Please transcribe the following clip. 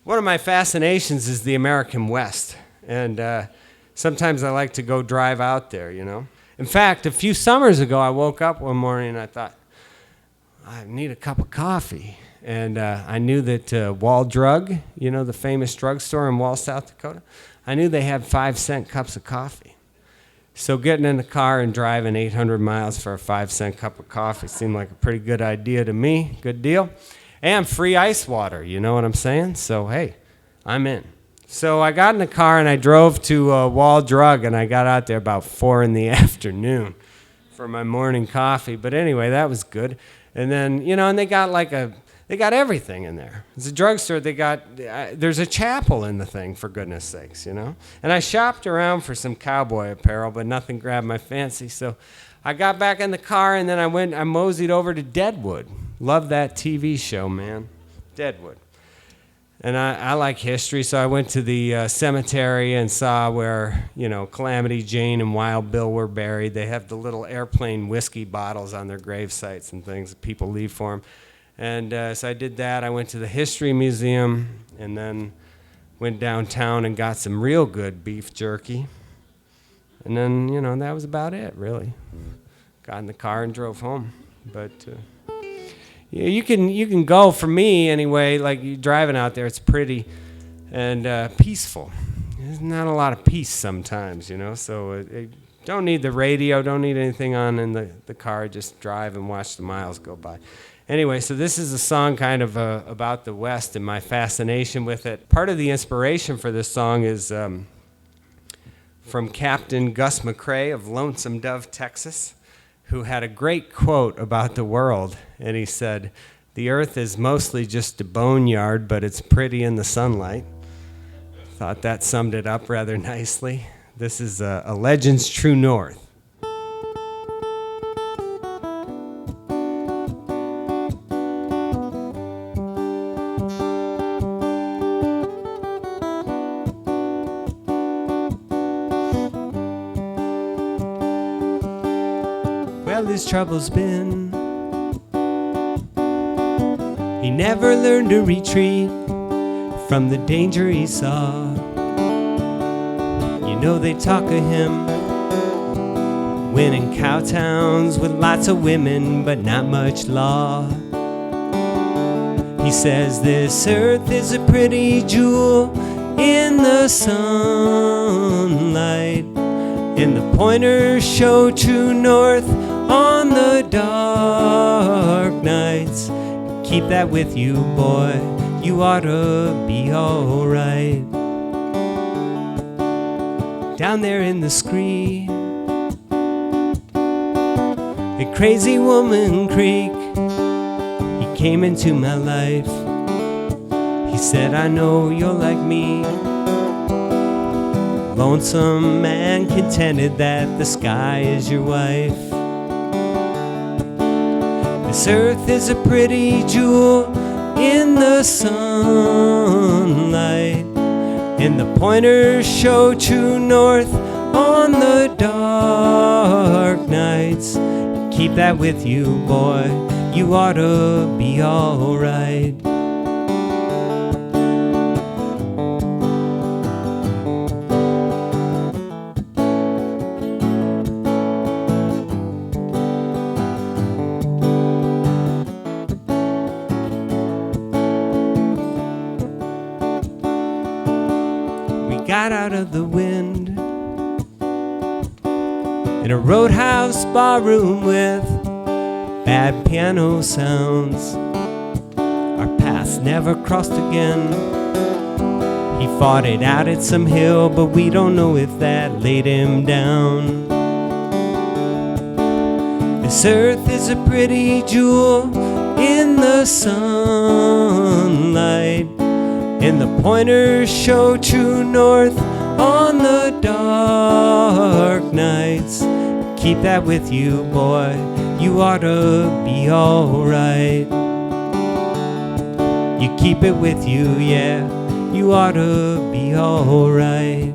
One of my fascinations is the American West, and sometimes I like to go drive out there, you know. In fact, a few summers ago, I woke up one morning and I thought, I need a cup of coffee. And I knew that Wall Drug, you know, the famous drugstore in Wall, South Dakota, I knew they had 5-cent cups of coffee. So getting in the car and driving 800 miles for a 5-cent cup of coffee seemed like a pretty good idea to me. Good deal. And free ice water, you know what I'm saying? So, hey, I'm in. So I got in the car and I drove to Wall Drug, and I got out there about 4 in the afternoon for my morning coffee. But anyway, that was good. And then, you know, and they got everything in there. It's a drugstore. There's a chapel in the thing, for goodness sakes, you know. And I shopped around for some cowboy apparel, but nothing grabbed my fancy. So I got back in the car, and then I moseyed over to Deadwood. Love that TV show, man. Deadwood. And I like history, so I went to the cemetery and saw where, you know, Calamity Jane and Wild Bill were buried. They have the little airplane whiskey bottles on their grave sites and things that people leave for them. And so I did that. I went to the History Museum and then went downtown and got some real good beef jerky. And then, you know, that was about it, really. Got in the car and drove home. But yeah, you can go, for me anyway, like you driving out there, it's pretty and peaceful. There's not a lot of peace sometimes, you know, so don't need the radio, don't need anything on in the car, just drive and watch the miles go by. Anyway, so this is a song kind of about the West and my fascination with it. Part of the inspiration for this song is from Captain Gus McRae of Lonesome, Texas, who had a great quote about the world. And he said, "The earth is mostly just a boneyard, but it's pretty in the sunlight." Thought that summed it up rather nicely. This is a Legend's True North. Well, his trouble's been, he never learned to retreat from the danger he saw. You know they talk of him winning cow towns with lots of women, but not much law. He says this earth is a pretty jewel in the sunlight, and the pointers show true north on the dark nights. Keep that with you, boy, you ought to be alright. Down there in the scree at Crazy Woman Creek, he came into my life. He said, I know you're like me, lonesome and contented that the sky is your wife. This earth is a pretty jewel in the sunlight, and the pointers show true north on the dark nights. Keep that with you, boy, you ought to be alright. Got out of the wind in a roadhouse barroom with bad piano sounds. Our paths never crossed again. He fought it out at some hill, but we don't know if that laid him down. This earth is a pretty jewel in the sunlight, and the pointers show true north on the dark nights. Keep that with you, boy, you ought to be alright. You keep it with you, yeah, you ought to be alright.